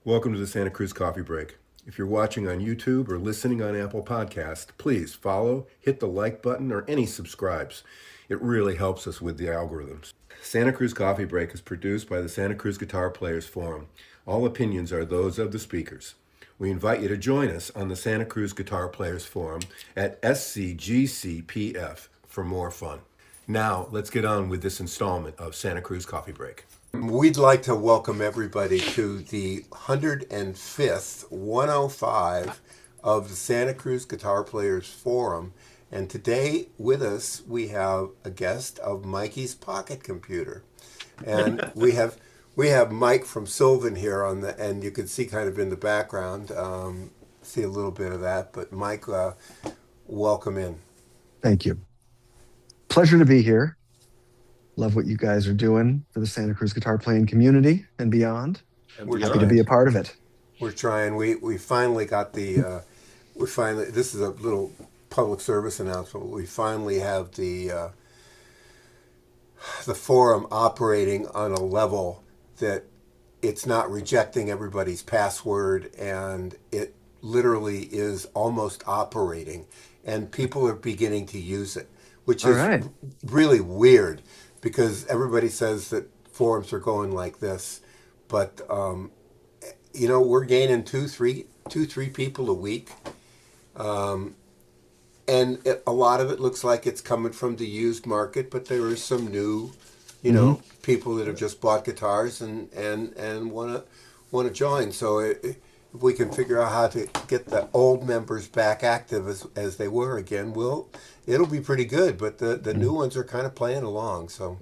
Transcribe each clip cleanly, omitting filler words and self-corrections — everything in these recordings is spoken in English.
Welcome to the Santa Cruz Coffee Break. If you're watching on YouTube or listening on Apple Podcast, please follow, hit the like button, or any subscribes. It really helps us with the algorithms. Santa Cruz Coffee Break is produced by the Santa Cruz Guitar Players Forum. All opinions are those of the speakers. We invite you to join us on the Santa Cruz Guitar Players Forum at SCGCPF for more fun. Now, let's get on with this installment of Santa Cruz Coffee Break. We'd like to welcome everybody to the 105th 105 of the Santa Cruz Guitar Players Forum. And today with us, we have a guest of Mikey's Pocket Computer. And we have Mike from Sylvan here on the, and you can see kind of in the background, see a little bit of that. But Mike, welcome in. Thank you. Pleasure to be here. Love what you guys are doing for the Santa Cruz guitar playing community and beyond. We're happy to be a part of it. We're trying. We finally got the. This is a little public service announcement. We finally have the forum operating on a level that it's not rejecting everybody's password, and it literally is almost operating, and people are beginning to use it, which is really weird. Because everybody says that forums are going like this, but we're gaining two, three people a week, and a lot of it looks like it's coming from the used market. But there is some new, people that have just bought guitars and want to join. So if we can figure out how to get the old members back active as they were again, it'll be pretty good. But the new ones are kind of playing along. So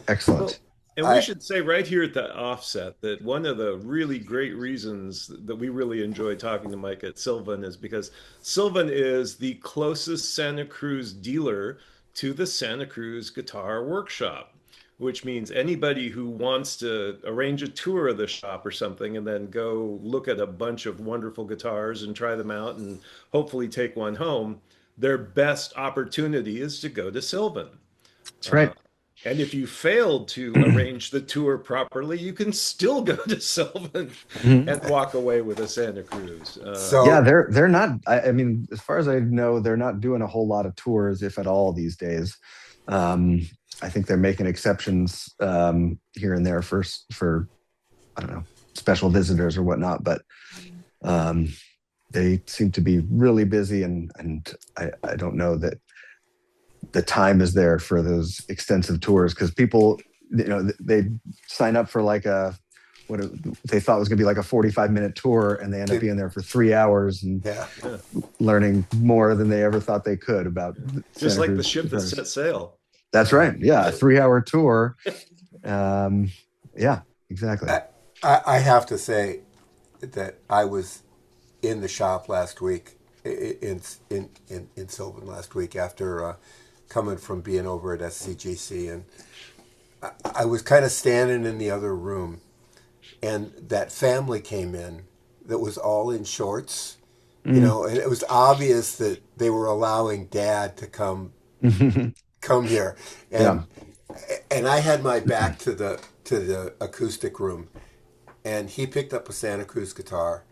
excellent. Well, and we should say right here at the offset that one of the really great reasons that we really enjoy talking to Mike at Sylvan is because Sylvan is the closest Santa Cruz dealer to the Santa Cruz Guitar Workshop, which means anybody who wants to arrange a tour of the shop or something and then go look at a bunch of wonderful guitars and try them out and hopefully take one home, their best opportunity is to go to Sylvan. That's right. And if you failed to arrange the tour properly, you can still go to Sylvan and walk away with a Santa Cruz. They're not. I mean, as far as I know, they're not doing a whole lot of tours, if at all, these days. I think they're making exceptions here and there for I don't know, special visitors or whatnot. But they seem to be really busy, and I don't know that the time is there for those extensive tours, because people, they sign up for like what they thought was going to be like a 45-minute tour, and they end up being there for 3 hours and learning more than they ever thought they could about just like the ship that set sail. That's right. Yeah, a 3-hour tour. Yeah, exactly. I have to say that I was in the shop last week in Sylvan last week after coming from being over at SCGC, and I was kind of standing in the other room, and that family came in that was all in shorts, and it was obvious that they were allowing Dad to come here, and I had my back to the acoustic room, and he picked up a Santa Cruz guitar,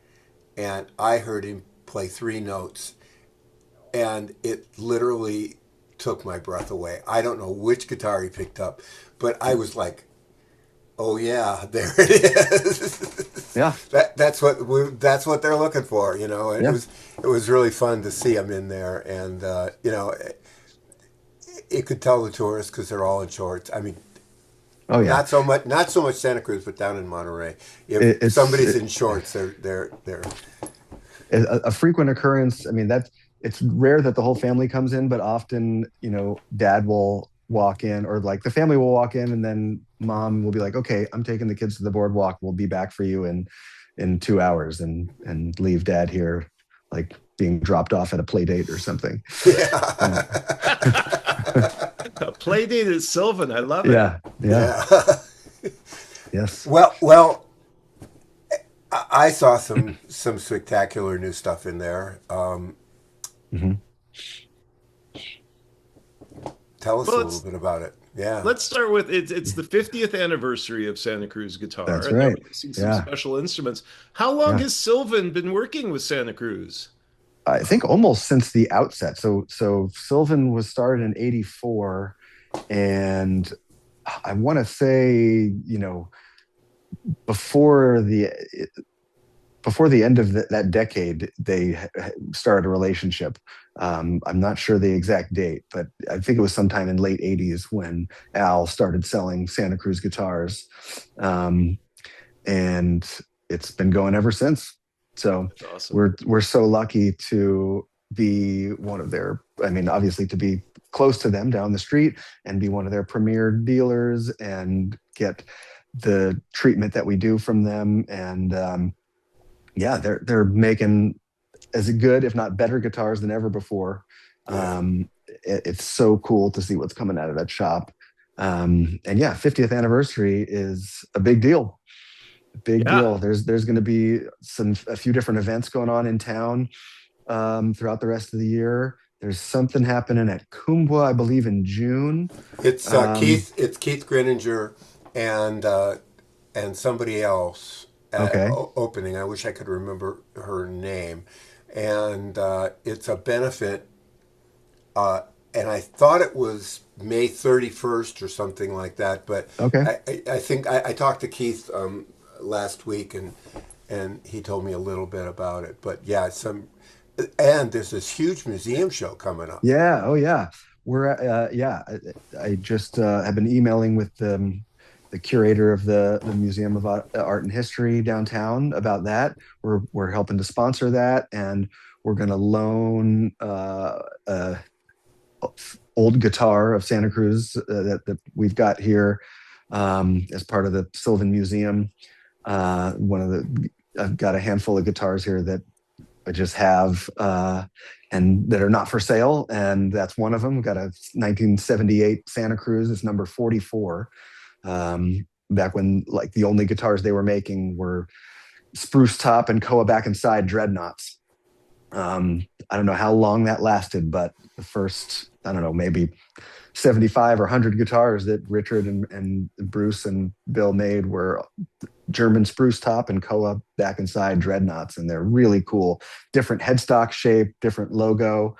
and I heard him play 3 notes, and it literally took my breath away. I don't know which guitar he picked up, but I was like, "Oh yeah, there it is." Yeah, that's what they're looking for, and it was really fun to see them in there, and you could tell the tourists because they're all in shorts. I mean, not so much Santa Cruz, but down in Monterey, if somebody's in shorts, they're a frequent occurrence. I mean, it's rare that the whole family comes in, but often, Dad will walk in, or like the family will walk in, and then Mom will be like, "Okay, I'm taking the kids to the boardwalk. We'll be back for you in 2 hours," and leave Dad here, like being dropped off at a play date or something. Yeah. A play date at Sylvan. I love it. Yeah. Yes. Well, I saw some spectacular new stuff in there. Tell us a little bit about it. Yeah. Let's start with it's the 50th anniversary of Santa Cruz Guitar, That's and they're right. releasing some Yeah. special instruments. How long Yeah. has Sylvan been working with Santa Cruz? I think almost since the outset. So Sylvan was started in '84, and I want to say, before the before the end of that decade, they started a relationship. I'm not sure the exact date, but I think it was sometime in late '80s when Al started selling Santa Cruz guitars, um, and it's been going ever since. So That's awesome. we're so lucky to be one of their. I mean, obviously to be close to them down the street and be one of their premier dealers and get the treatment that we do from them. And yeah, they're making as good, if not better, guitars than ever before. Yeah. It's so cool to see what's coming out of that shop. And yeah, 50th anniversary is a big deal. Big Yeah. deal. There's going to be a few different events going on in town throughout the rest of the year. There's something happening at Kumbwa, I believe, in June. It's Keith. It's Keith Greninger and somebody else Okay. opening. I wish I could remember her name. And it's a benefit. And I thought it was May 31st or something like that. But Okay. I think I talked to Keith last week, and he told me a little bit about it. But yeah, and there's this huge museum show coming up. Yeah. Oh, yeah. We're yeah. I just have been emailing with the curator of the Museum of Art and History downtown about that. We're helping to sponsor that, and we're going to loan a old guitar of Santa Cruz that we've got here as part of the Sylvan Museum. I've got a handful of guitars here that I just have and that are not for sale, and that's one of them. We've got a 1978 Santa Cruz. It's number 44. Back when like the only guitars they were making were spruce top and Koa back and side dreadnoughts. I don't know how long that lasted, but the first, I don't know, maybe 75 or 100 guitars that Richard and Bruce and Bill made were German spruce top and Koa back and side dreadnoughts, and they're really cool. Different headstock shape, different logo.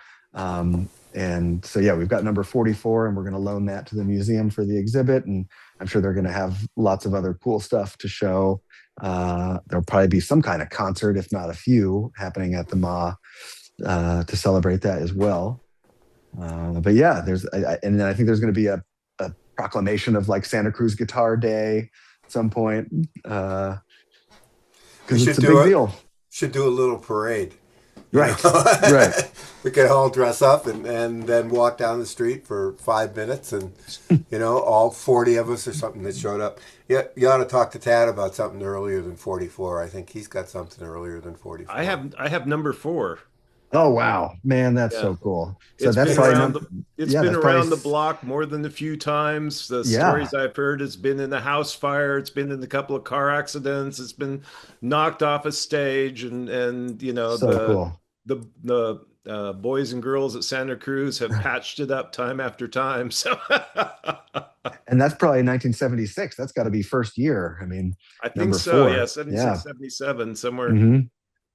And so, yeah, we've got number 44, and we're going to loan that to the museum for the exhibit. And I'm sure they're going to have lots of other cool stuff to show. There'll probably be some kind of concert, if not a few, happening at the MA to celebrate that as well. But yeah, and then I think there's going to be a proclamation of like Santa Cruz Guitar Day at some point because it's a big deal. Should do a little parade. Right. Right. We could all dress up and then walk down the street for 5 minutes, and all 40 of us or something that showed up. Yeah, you ought to talk to Tad about something earlier than 44. I think he's got something earlier than 44. I have number 4. Oh wow, man, that's Yeah. so cool. So It's that's been probably around it's yeah, been that's around probably the block more than a few times. The Yeah. stories I've heard, it's been in a house fire, it's been in a couple of car accidents, it's been knocked off a stage, and so cool. the boys and girls at Santa Cruz have patched it up time after time. So And that's probably 1976. That's got to be first year. I mean, I think number so. 4. Yeah, 76, Yeah. 77, somewhere. Mhm.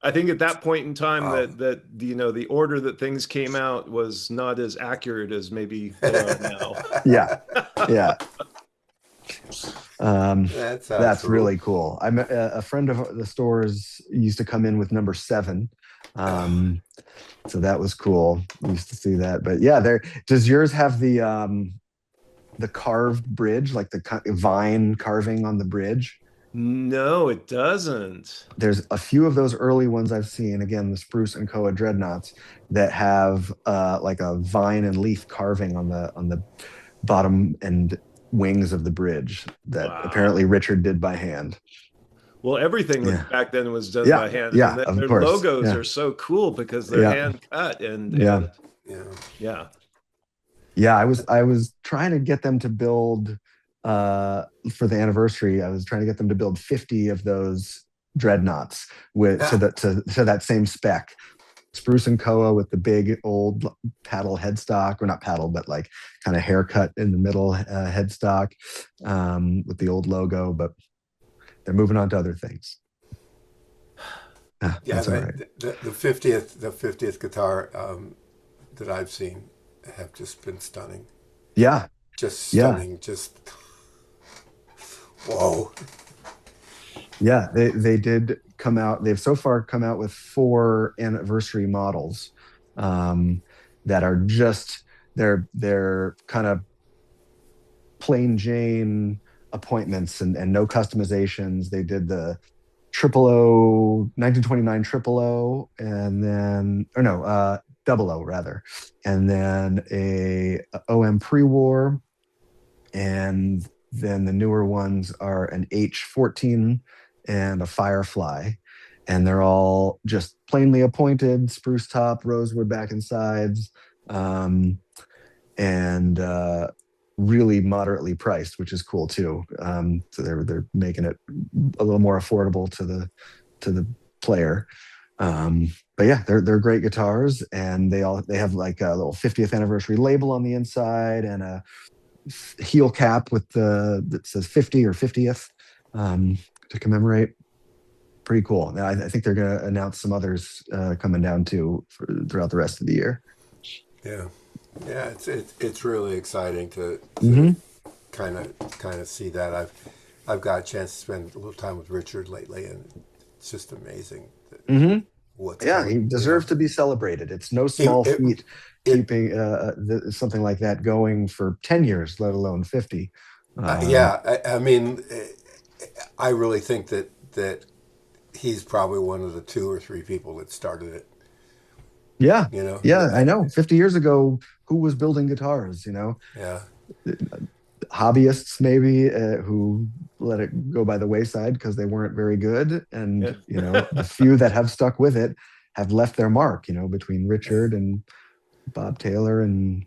I think at that point in time Wow. that the order that things came out was not as accurate as maybe they are now. Yeah. Yeah. That's really cool. I'm a friend of the stores used to come in with number 7. So that was cool. We used to see that. But yeah, does yours have the carved bridge, like the vine carving on the bridge? No, it doesn't. There's a few of those early ones I've seen, again, the spruce and Koa dreadnoughts, that have like a vine and leaf carving on the bottom and wings of the bridge that Wow. apparently Richard did by hand. Well, everything Yeah. back then was done Yeah, by hand. yeah, And of their course, logos yeah. are so cool because they're Yeah. hand cut and Yeah. Yeah. yeah. Yeah, I was trying to get them to build for the anniversary. I was trying to get them to build 50 of those dreadnoughts to that same spec. spruce and koa with the big old paddle headstock, or not paddle, but like kind of haircut in the middle headstock, with the old logo. But they're moving on to other things. Yeah, That's all right. the 50th guitar that I've seen have just been stunning. Yeah, Just yeah, stunning. Just whoa. yeah. They did come out. They've so far come out with 4 anniversary models, that are just they're kind of plain Jane appointments, and no customizations. They did the triple O 1929 triple O, and then, or no, double O rather, and then a OM pre-war, and then the newer ones are an H14 and a Firefly, and they're all just plainly appointed, spruce top, rosewood back and sides, um, and really moderately priced, which is cool too. So they're making it a little more affordable to the player. But yeah, they're great guitars, and they have like a little 50th anniversary label on the inside, and a heel cap with that says 50 or 50th, to commemorate. Pretty cool. Now, I think they're going to announce some others coming down too throughout the rest of the year. Yeah, yeah. It's really exciting to Hmm. kind of see that. I've got a chance to spend a little time with Richard lately, and it's just amazing Hmm. what's Yeah, he coming. deserves to be celebrated. It's no It, small it, feat it keeping something like that going for 10 years, let alone 50. Um, yeah. I mean, I really think that he's probably one of the 2 or 3 people that started it. yeah, You know, yeah, I know. 50 years ago, who was building guitars? yeah, Hobbyists maybe, who let it go by the wayside because they weren't very good, and the few that have stuck with it have left their mark. Between Richard and Bob Taylor and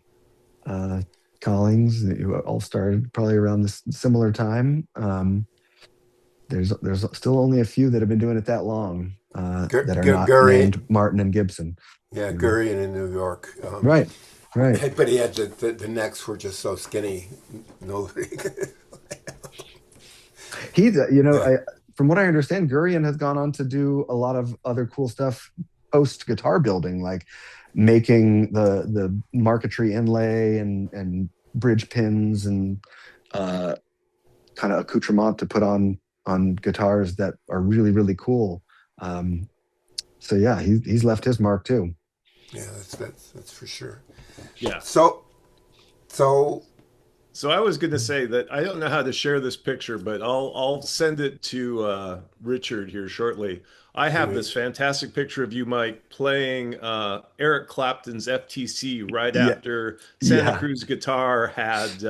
uh, Collings, who all started probably around this similar time. There's still only a few that have been doing it that long, that are not Gurry, named Martin and Gibson. yeah, You know, Gurion in New York. right, right. But he had the necks were just so skinny. Nobody. Yeah, From what I understand, Gurion has gone on to do a lot of other cool stuff post guitar building, like making the marquetry inlay and bridge pins, and uh, kind of accoutrement to put on guitars that are really really cool. Um, so yeah, he's left his mark too. yeah, that's for sure. Yeah. So so So I was going to say that I don't know how to share this picture, but I'll send it to Richard here shortly. I have mhm. this fantastic picture of you, Mike, playing Eric Clapton's FTC right Yeah, after Santa yeah, Cruz Guitar had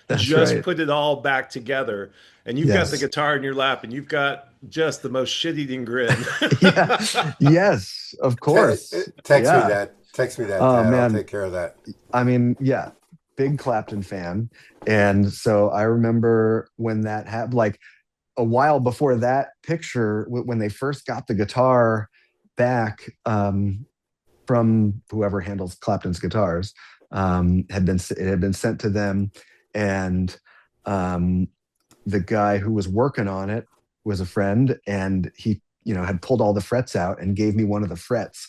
that's just right. put it all back together. And you've got the Yes. guitar in your lap, and you've got just the most shit-eating grin. Yeah. Yes, of course. Text me Yeah. that. Text me that, Oh Dad. I'll man. take care of that. I mean, yeah, big Clapton fan. And so I remember when that happened, like a while before that picture, when they first got the guitar back, from whoever handles Clapton's guitars, it had been sent to them, and um, the guy who was working on it was a friend, and he had pulled all the frets out and gave me one of the frets,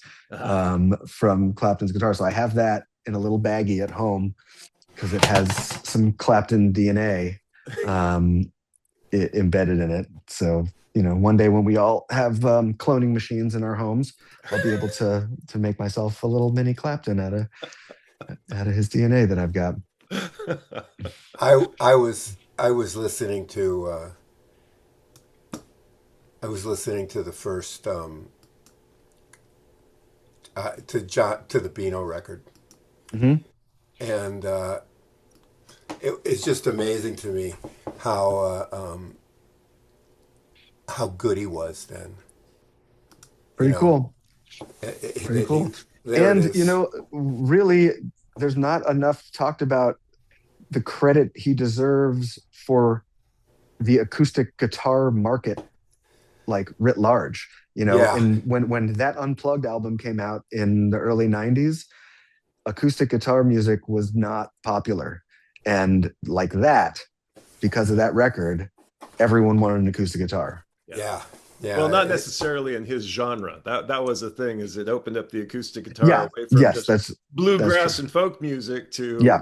from Clapton's guitar. So I have that in a little baggie at home because it has some Clapton DNA, um, embedded in it. So one day when we all have cloning machines in our homes, I'll be able to make myself a little mini Clapton out of his DNA that I've got. I was listening to the first to the Beano record, Hmm. and it's just amazing to me how good he was then. You Pretty know, cool. Pretty that he cool. there it And is. really, there's not enough talked about the credit he deserves for the acoustic guitar market, like writ large. Yeah. And when that Unplugged album came out in the early 90s, acoustic guitar music was not popular. And like that, because of that record, everyone wanted an acoustic guitar. Yeah. Yeah. Well, not necessarily in his genre. That was the thing, is it opened up the acoustic guitar Yeah. away from Yes, just that's bluegrass true. and folk music to, Yeah.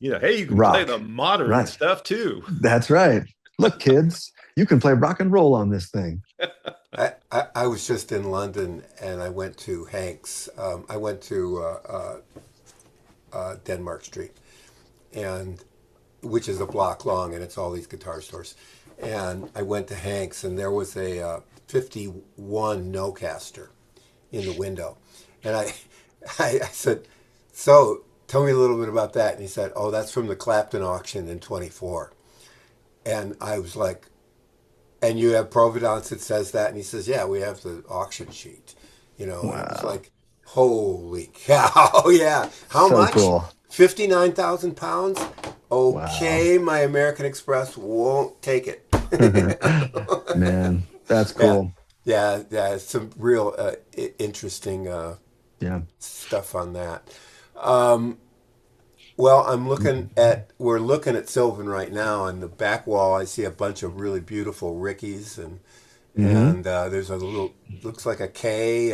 hey, you can play Rock. the modern Right. stuff too. That's right. Look, kids, you can play rock and roll on this thing. I was just in London and I went to Hank's. I went to Denmark Street, and which is a block long, and it's all these guitar stores. And I went to Hank's, and there was a 51 Nocaster in the window, and I said, "So, tell me a little bit about that." And he said, "Oh, that's from the Clapton auction in '24." And I was like, "And you have provenance that says that?" And he says, "Yeah, we have the auction sheet." Wow. And it was like, holy cow! Yeah, how So much? cool. 59,000 pounds. Okay, Wow. my American Express won't take it. Man, that's cool. Yeah, some real interesting Yeah. stuff on that. Well, we're looking at Sylvan right now. On the back wall, I see a bunch of really beautiful Rickies, and there's a little, looks like a K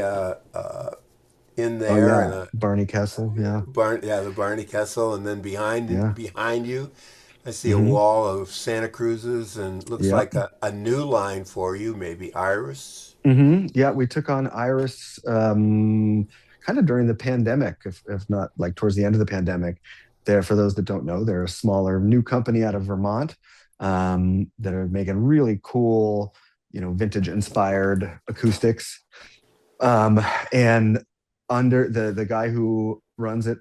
in Oh there, and yeah, Barney Kessel. Yeah. the Barney Kessel, and then behind Yeah. you, I see a wall of Santa Cruzes, and looks Yep. like a new line for you, maybe Iris. Yeah, we took on Iris kind of during the pandemic, if not like towards the end of the pandemic. There, for those that don't know, they're a smaller new company out of Vermont that are making really cool, vintage inspired acoustics. And under the guy who owns it,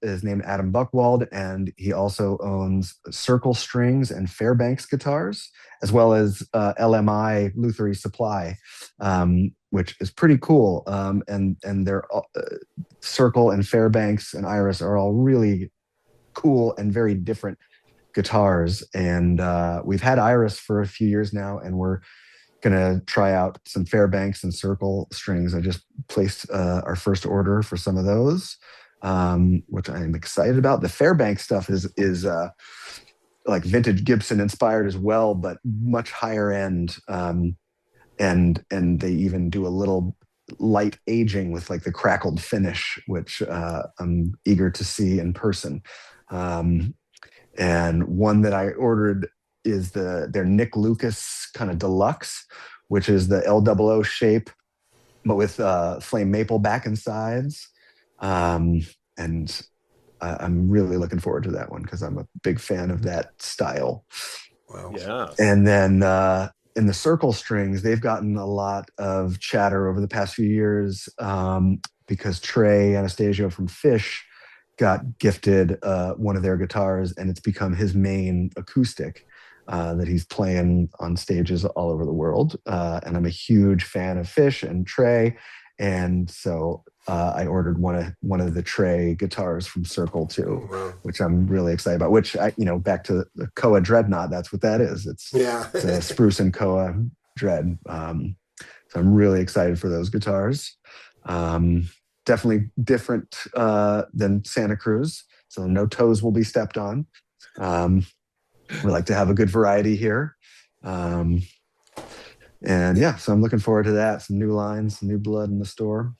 is named Adam Buckwald, and he also owns Circle Strings and Fairbanks guitars, as well as LMI Luthery Supply, which is pretty cool. And they're Circle and Fairbanks and Iris are all really cool and very different guitars. And we've had Iris for a few years now, and we're gonna try out some Fairbanks and Circle strings. I just placed our first order for some of those, which I am excited about. The Fairbanks stuff is like vintage Gibson inspired as well, but much higher end. And they even do a little light aging with like the crackled finish, which I'm eager to see in person. And one that I ordered is their Nick Lucas kind of deluxe, which is the LOO shape, but with flame maple back and sides. And I'm really looking forward to that one because I'm a big fan of that style. Wow. Yeah. And then in the Circle strings, they've gotten a lot of chatter over the past few years because Trey Anastasio from Fish got gifted one of their guitars, and it's become his main acoustic that he's playing on stages all over the world. And I'm a huge fan of Fish and Trey, and so I ordered one of the Trey guitars from Circle too, which I'm really excited about. Which back to the Koa Dreadnought, that's what that is. It's a Spruce and Koa Dread. So I'm really excited for those guitars. Definitely different than Santa Cruz, so no toes will be stepped on. We like to have a good variety here. And yeah, so I'm looking forward to that. Some new lines, some new blood in the store.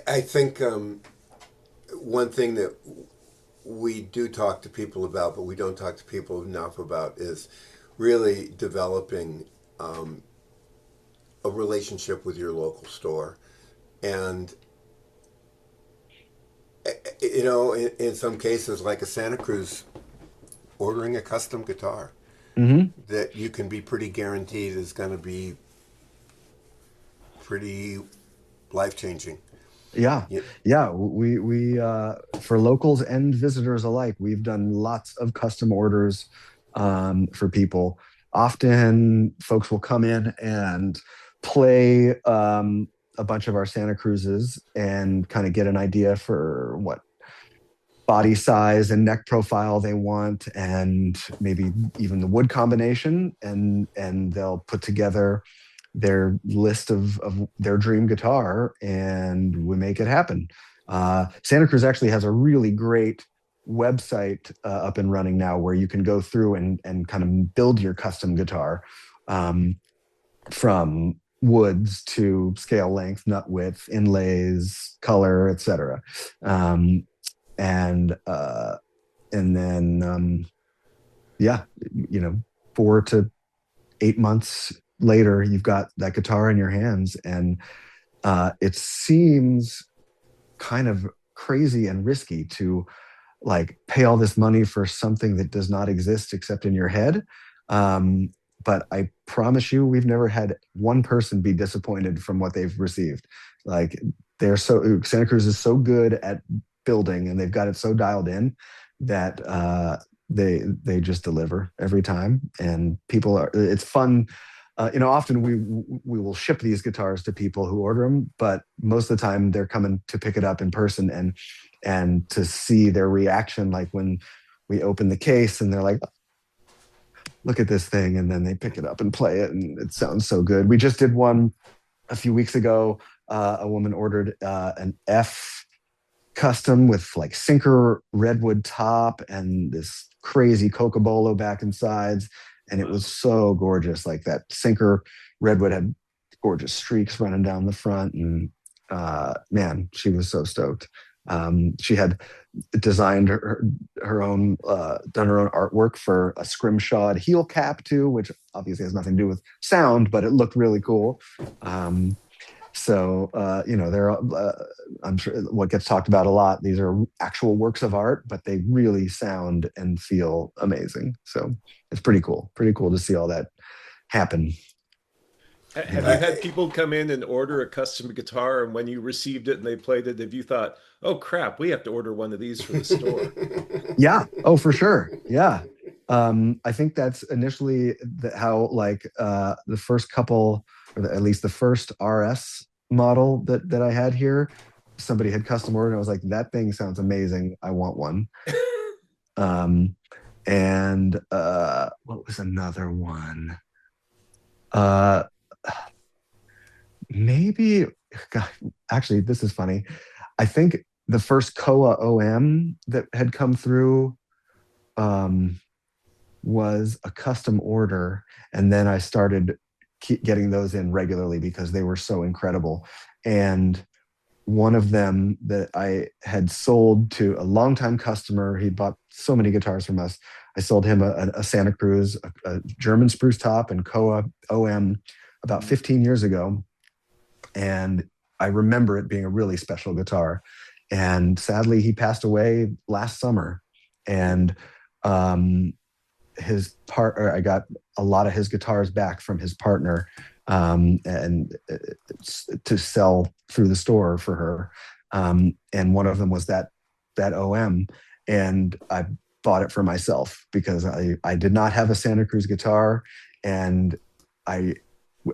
I think one thing that we do talk to people about, but we don't talk to people enough about, is really developing a relationship with your local store. And in some cases, like a Santa Cruz, ordering a custom guitar that you can be pretty guaranteed is going to be pretty life-changing. Yeah. We for locals and visitors alike, we've done lots of custom orders for people. Often, folks will come in and play a bunch of our Santa Cruzes and kind of get an idea for what body size and neck profile they want, and maybe even the wood combination, and they'll put together their list of their dream guitar, and we make it happen. Santa Cruz actually has a really great website up and running now where you can go through and kind of build your custom guitar, from woods to scale length, nut width, inlays, color, etc. Um, and then yeah, 4 to 8 months later, you've got that guitar in your hands, and it seems kind of crazy and risky to like pay all this money for something that does not exist except in your head. Um, but I promise you, we've never had one person be disappointed from what they've received. Like Santa Cruz is so good at building, and they've got it so dialed in that they just deliver every time, and it's fun. Often we will ship these guitars to people who order them, but most of the time they're coming to pick it up in person and to see their reaction, like when we open the case and they're like, look at this thing, and then they pick it up and play it, and it sounds so good. We just did one a few weeks ago. A woman ordered an F custom with like sinker redwood top and this crazy cocobolo back and sides, and it was so gorgeous. Like that sinker redwood had gorgeous streaks running down the front, and man, she was so stoked. She had designed her own, done her own artwork for a scrimshawed heel cap too, which obviously has nothing to do with sound, but it looked really cool. I'm sure what gets talked about a lot. These are actual works of art, but they really sound and feel amazing. So it's pretty cool. Pretty cool to see all that happen. Have you had people come in and order a custom guitar, and when you received it and they played it, have you thought, oh crap, we have to order one of these for the store? Yeah. Oh, for sure. Yeah. I think that's initially how the first couple, or at least the first RS model that I had here, somebody had custom ordered. I was like, that thing sounds amazing. I want one. And what was another one? Maybe, God, actually, this is funny. I think the first Koa OM that had come through was a custom order, and then I started getting those in regularly because they were so incredible. And one of them that I had sold to a longtime customer, he bought so many guitars from us. I sold him a Santa Cruz, a German spruce top and Koa OM about 15 years ago. And I remember it being a really special guitar. And sadly, he passed away last summer. And I got a lot of his guitars back from his partner, and to sell through the store for her. And one of them was that OM. And I bought it for myself because I did not have a Santa Cruz guitar. And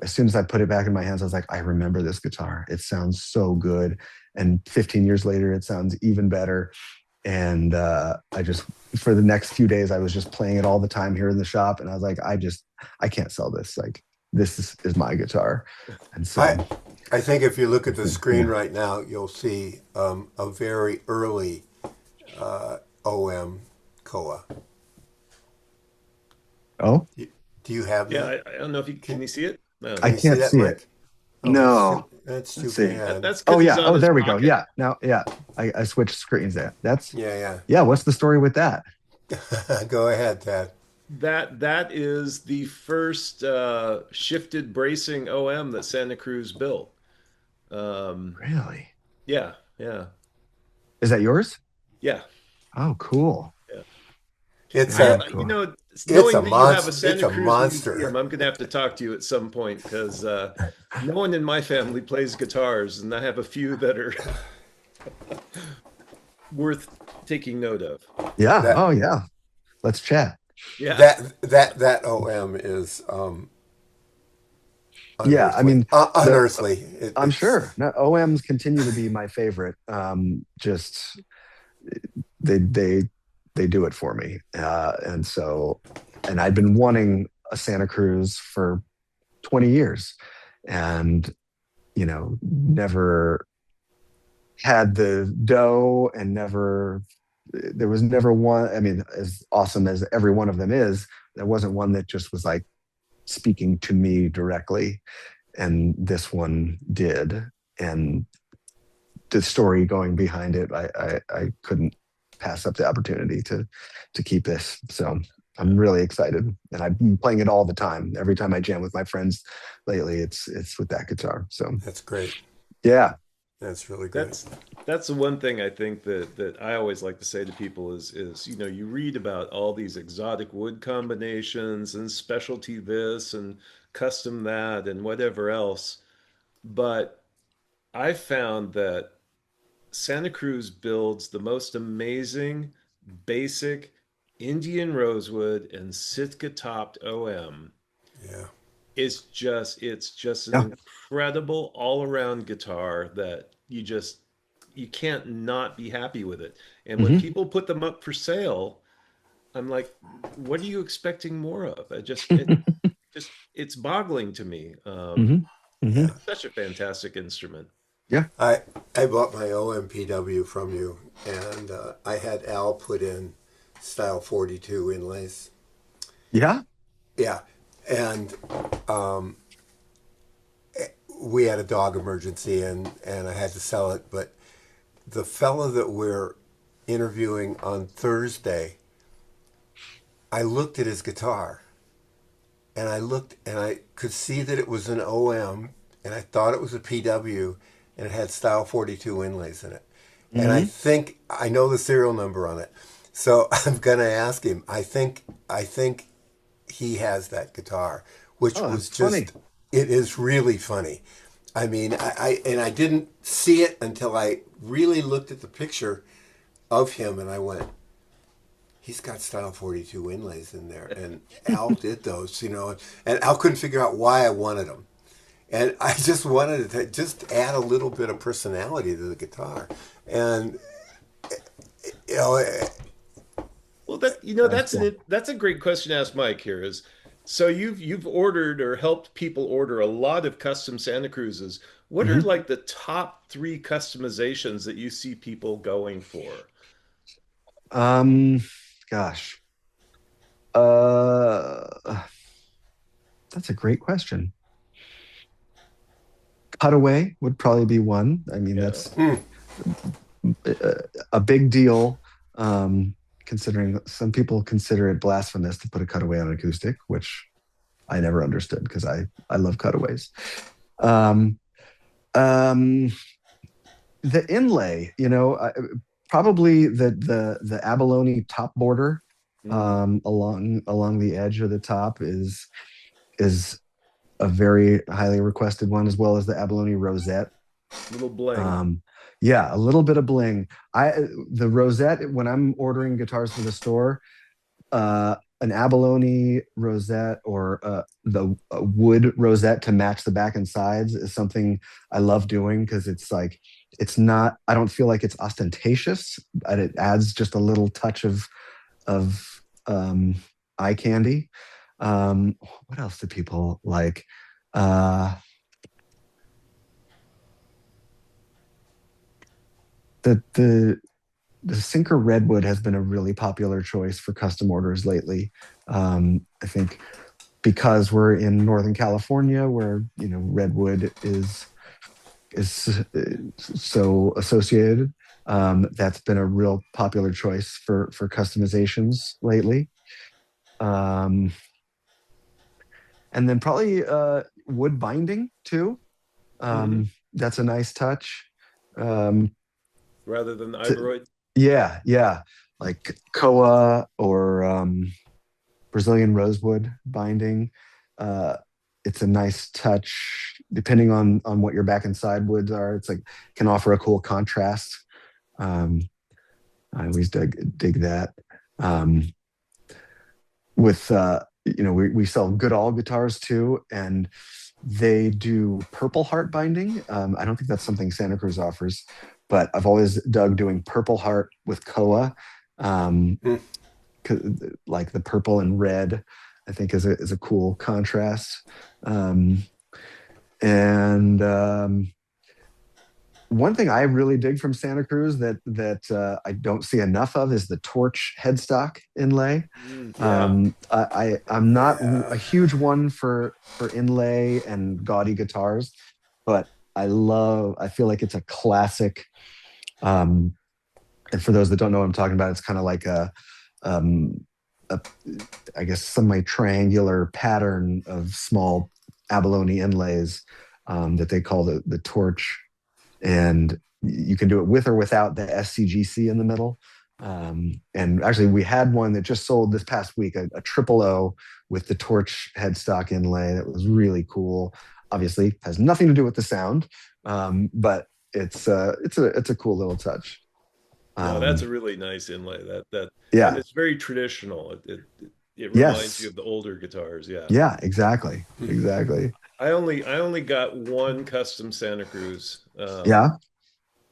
as soon as I put it back in my hands, I was like, I remember this guitar. It sounds so good. And 15 years later, it sounds even better. And for the next few days, I was just playing it all the time here in the shop. And I was like, I can't sell this. Like, this is my guitar. And so I think if you look at the screen right now, you'll see a very early OM Koa. Oh? Do you have that? Yeah, I don't know if can you see it? No. I can't see it. Oh, No. That's too see. bad. That's Oh, yeah. he's on Oh, his there we go. pocket. Yeah. Now, yeah. I switched screens there. Yeah. What's the story with that? Go ahead, Tad. That is the first shifted bracing OM that Santa Cruz built. Really? Yeah. Is that yours? Yeah. Oh, cool. It's Wow. You know, It's knowing a that you monster. have a Santa It's a Cruz monster. museum, I'm going to have to talk to you at some point because no one in my family plays guitars, and I have a few that are worth taking note of. Yeah. Oh, yeah. Let's chat. Yeah. That OM is Yeah, I mean, unearthly. I'm sure. No, OMs continue to be my favorite. Just they do it for me, and I've been wanting a Santa Cruz for 20 years, and never had the dough, and there was never one. I mean, as awesome as every one of them is, there wasn't one that just was like speaking to me directly, and this one did. And the story going behind it, I couldn't pass up the opportunity to keep this. So I'm really excited, and I've been playing it all the time. Every time I jam with my friends lately, it's with that guitar. So That's great. yeah. That's really great. That's the one thing I think that I always like to say to people is you read about all these exotic wood combinations and specialty this and custom that and whatever else, but I found that Santa Cruz builds the most amazing basic Indian rosewood and Sitka topped OM. Yeah. It's just an Yeah. incredible all-around guitar that you can't not be happy with it. And when Hmm. people put them up for sale, I'm like, what are you expecting more of? It's boggling to me. Hmm. Hmm. Yeah. Such a fantastic instrument. Yeah. I bought my OMPW from you, and I had Al put in style 42 inlays. Yeah. Yeah. And we had a dog emergency, and I had to sell it. But the fellow that we're interviewing on Thursday, I looked at his guitar, and I could see that it was an OM, and I thought it was a PW, and it had style 42 inlays in it. And I think I know the serial number on it. So I'm gonna ask him. I think he has that guitar, which Oh, was that's just funny. it is really funny. I mean, I didn't see it until I really looked at the picture of him, and I went, he's got style 42 inlays in there, and Al did those, and Al couldn't figure out why I wanted them. And I just wanted to just add a little bit of personality to the guitar. And, you know, Well, That's cool. that's a great question to ask Mike here is so you've ordered or helped people order a lot of custom Santa Cruzes. What are Hmm. like the top three customizations that you see people going for? Um, Gosh, uh, that's a great question. Cutaway would probably be one. I mean, Yeah. that's a big deal. Considering some people consider it blasphemous to put a cutaway on an acoustic, which I never understood because I love cutaways. Um, um, the inlay, probably the abalone top border Mm, along the edge of the top is a very highly requested one, as well as the abalone rosette. little bling. Um, yeah, a little bit of bling. The rosette, when I'm ordering guitars for the store, an abalone rosette or the wood rosette to match the back and sides is something I love doing because it's like it's not. I don't feel like it's ostentatious, but it adds just a little touch of eye candy. What else do people like? Uh, the the Sinker Redwood has been a really popular choice for custom orders lately. I think because we're in Northern California, where redwood is so associated. That's been a real popular choice for customizations lately. Um, and then probably wood binding too. Hmm. That's a nice touch. Um, Rather than to, Ivoroid. yeah, yeah, like koa or Brazilian rosewood binding. Uh, it's a nice touch, depending on what your back and side woods are. It's like can offer a cool contrast. Um, I always dig that. Um, with we sell Goodall guitars too, and they do Purple Heart binding. I don't think that's something Santa Cruz offers, but I've always dug doing Purple Heart with koa. Um, mm, like the purple and red, I think is a cool contrast. Um, And one thing I really dig from Santa Cruz that I don't see enough of is the torch headstock inlay. Yeah. I'm not Yeah. a huge one for inlay and gaudy guitars, but I feel like it's a classic. Um, and for those that don't know what I'm talking about, it's kind of like um, a I guess semi-triangular pattern of small abalone inlays that they call the torch, and you can do it with or without the SCGC in the middle. And actually, we had one that just sold this past week, a triple O with the torch headstock inlay that was really cool. Obviously, has nothing to do with the sound, but it's a cool little touch. No, that's a Um, really nice inlay. And yeah, it's very traditional. It reminds you yes, of the older guitars. Yeah. yeah, exactly, exactly. I only got one custom Santa Cruz, Yeah,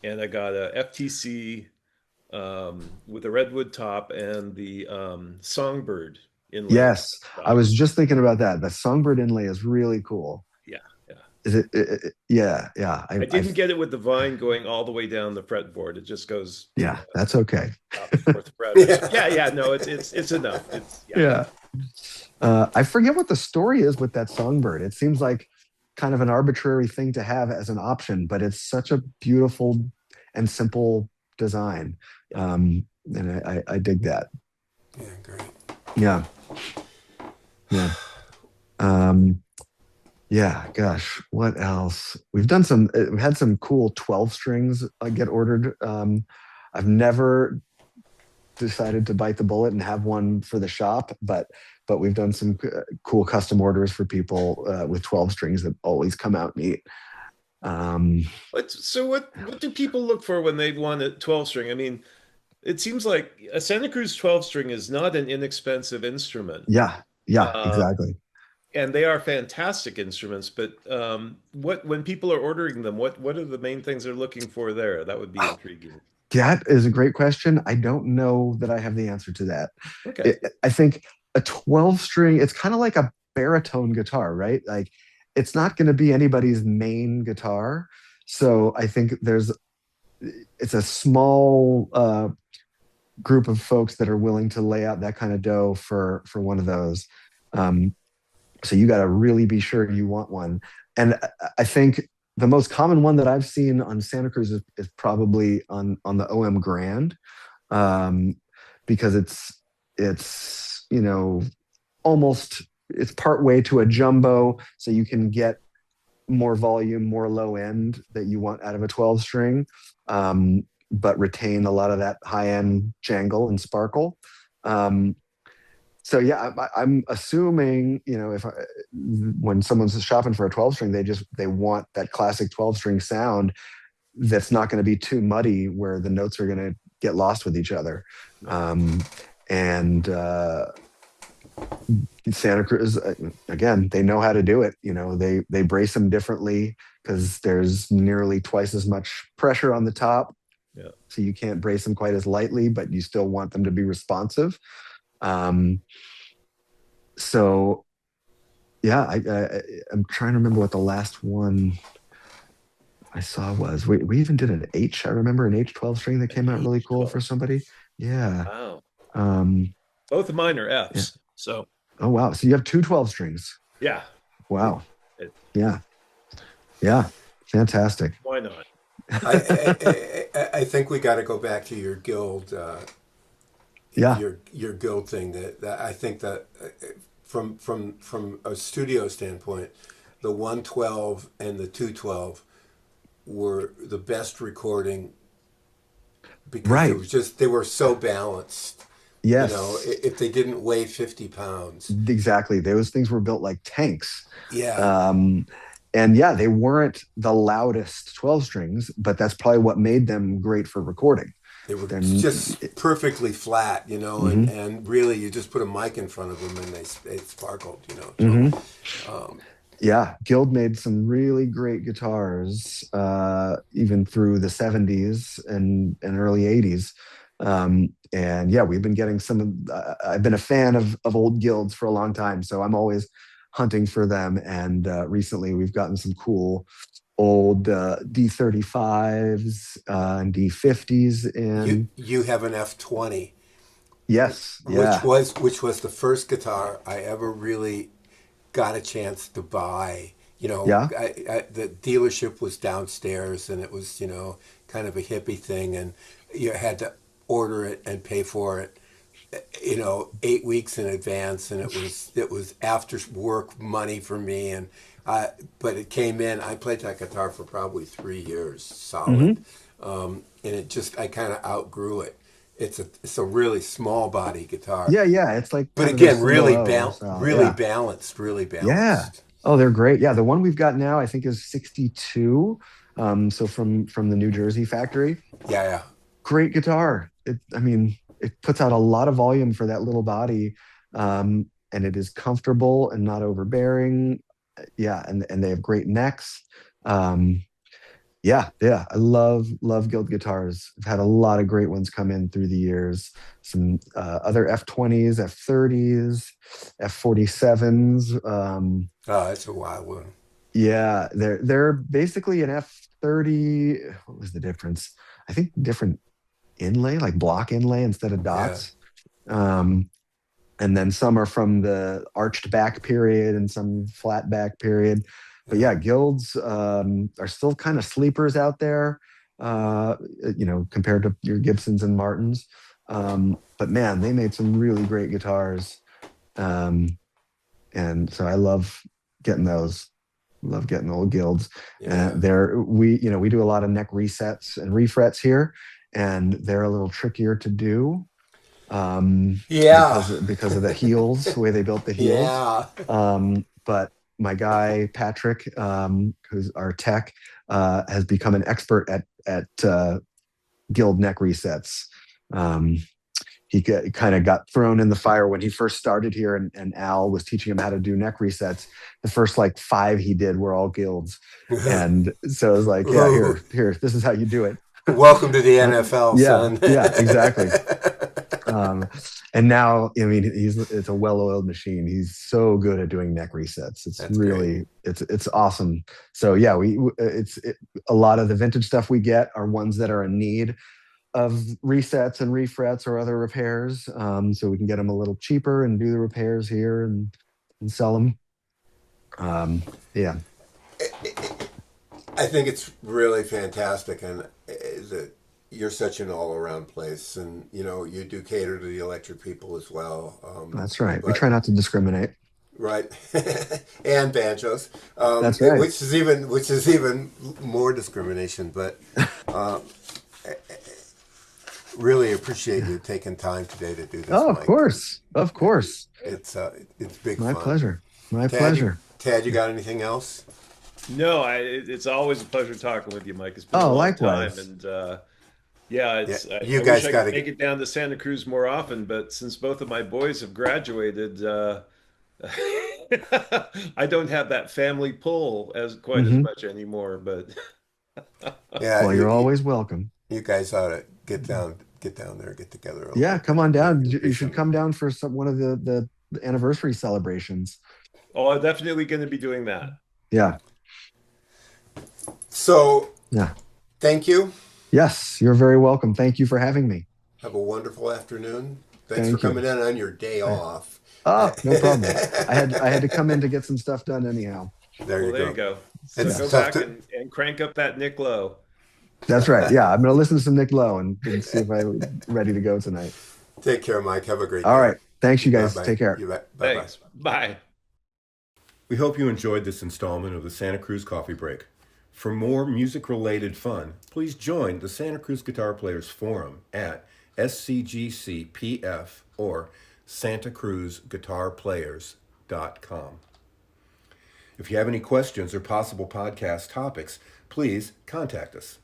and I got a FTC with a redwood top and the songbird inlay. yes. I Top. was just thinking about that. The songbird inlay is really cool. Yeah, yeah. Is yeah, yeah. I didn't get it with the vine going all the way down the fretboard. It just goes, Yeah, that's okay. top fourth fret or so. Yeah, Yeah. yeah. No, it's enough. It's yeah. Yeah. I forget what the story is with that songbird. It seems like kind of an arbitrary thing to have as an option, but it's such a beautiful and simple design. And I dig that. Yeah, great. Yeah. Yeah. Um, yeah, gosh, what else? We've had some cool 12 strings get ordered. I've never decided to bite the bullet and have one for the shop, but we've done some cool custom orders for people with 12 strings that always come out neat. Um, So what do people look for when they want a 12 string? I mean, it seems like a Santa Cruz 12 string is not an inexpensive instrument. yeah, yeah, Uh, exactly. and they are fantastic instruments, but what when people are ordering them, what are the main things they're looking for there? That would be intriguing. That is a great question. I don't know that I have the answer to that. Okay. I think a 12 string, it's kind of like a baritone guitar, right? Like it's not going to be anybody's main guitar. So I think it's a small group of folks that are willing to lay out that kind of dough for one of those. Um, so you got to really be sure you want one. And I think the most common one that I've seen on Santa Cruz is probably on the OM Grand, um, because it's almost it's part way to a jumbo, so you can get more volume, more low end that you want out of a 12 string, but retain a lot of that high end jangle and sparkle. Um, so yeah, I'm assuming if when someone's shopping for a 12 string, they want that classic 12 string sound that's not going to be too muddy, where the notes are going to get lost with each other. And Santa Cruz, again, they know how to do it. They brace them differently because there's nearly twice as much pressure on the top. Yeah. So you can't brace them quite as lightly, but you still want them to be responsive. So yeah, I'm trying to remember what the last one I saw was. We even did an H. I remember an H12 string that came out really cool for somebody. Yeah. Wow. Um, Both of mine are yeah. Fs. So Oh wow. So you have two 12 strings. yeah. Wow. It- Yeah. Yeah. Fantastic. why not? I think we got to go back to your guild, Yeah. your guild thing. That I think that from a studio standpoint, the 112 and the 212 were the best recording because Right. they were so balanced. Yes. If they didn't weigh 50 pounds. Exactly. Those things were built like tanks. Yeah. And yeah, they weren't the loudest 12 strings, but that's probably what made them great for recording. They were They're just perfectly flat, Mhm. and really you just put a mic in front of them and they sparkled, Mhm. So, Yeah, Guild made some really great guitars, even through the 70s and early 80s. And yeah, we've been getting some of, I've been a fan of old Guilds for a long time. So I'm always hunting for them. And recently we've gotten some cool old D35s and D50s in. You have an F20. Yes, yeah, Which was the first guitar I ever really got a chance to buy. yeah. The dealership was downstairs, and it was kind of a hippie thing, and you had to order it and pay for it 8 weeks in advance, and it was after work money for me, and but it came in. I played that guitar for probably 3 years solid, and I kind of outgrew it. It's a really small body guitar. Yeah, yeah. It's like, But kind of a again, really CLO style. really Yeah. balanced, really Yeah. balanced. Oh, they're great. Yeah, the one we've got now I think is 62. So from the New Jersey factory. Yeah, yeah. Great guitar. I mean, it puts out a lot of volume for that little body, and it is comfortable and not overbearing. Yeah, and they have great necks. Yeah, yeah. I love Guild guitars. I've had a lot of great ones come in through the years. Some other F20s, F30s, F47s. Oh, that's a wild one. Yeah, they're basically an F30. What was the difference? I think different inlay, like block inlay instead of dots. And then some are from the arched back period and some flat back period. But yeah, Guilds are still kind of sleepers out there, compared to your Gibsons and Martins. But man, they made some really great guitars. And so I love getting those. Love getting old Guilds. Yeah. We do a lot of neck resets and refrets here, and they're a little trickier to do. Yeah. Because of the heels, the way they built the heels. Yeah. But my guy Patrick, who's our tech, has become an expert at Guild neck resets. He kind of got thrown in the fire when he first started here, and Al was teaching him how to do neck resets. The first like 5 he did were all Guilds, and so I was like, yeah, here, this is how you do it. Welcome to the NFL, son. Yeah, exactly. And now, I mean, it's a well-oiled machine. He's so good at doing neck resets. It's awesome. So yeah, a lot of the vintage stuff we get are ones that are in need of resets and refrets or other repairs. So we can get them a little cheaper and do the repairs here and sell them. Yeah. I think it's really fantastic, and you're such an all-around place, and you do cater to the electric people as well. That's right. We try not to discriminate. Right, and banjos. That's right. Which is even more discrimination, but really appreciate you taking time today to do this. Oh, Mike. of course. It's big My fun. pleasure. My pleasure. Tad, you got anything else? No, it's always a pleasure talking with you, Mike. It's been a long likewise. time, and yeah, you I guys wish I got could to make it down to Santa Cruz more often, but since both of my boys have graduated, I don't have that family pull quite as much anymore. But yeah, well, you're always welcome. You guys ought to get down there, get together. Yeah, come on down. You should come down for one of the anniversary celebrations. oh, I'm definitely going to be doing that. Yeah. So, yeah. Thank you. Yes, you're very welcome. Thank you for having me. Have a wonderful afternoon. Thanks for coming in on your day off. Oh, no problem. I had to come in to get some stuff done anyhow. There you go. So go back and crank up that Nick Lowe. That's right. Yeah, I'm going to listen to some Nick Lowe and see if I'm ready to go tonight. Take care, Mike. Have a great day. All right. Thanks, you guys. Bye-bye. Take care. You bet. Bye-bye. Thanks. Bye. We hope you enjoyed this installment of the Santa Cruz Coffee Break. For more music-related fun, please join the Santa Cruz Guitar Players Forum at SCGCPF or santacruzguitarplayers.com. If you have any questions or possible podcast topics, please contact us.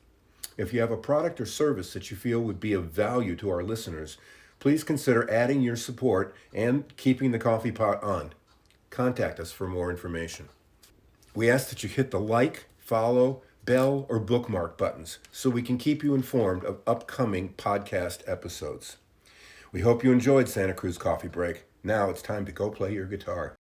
If you have a product or service that you feel would be of value to our listeners, please consider adding your support and keeping the coffee pot on. Contact us for more information. We ask that you hit the like, follow, bell, or bookmark buttons so we can keep you informed of upcoming podcast episodes. We hope you enjoyed Santa Cruz Coffee Break. Now it's time to go play your guitar.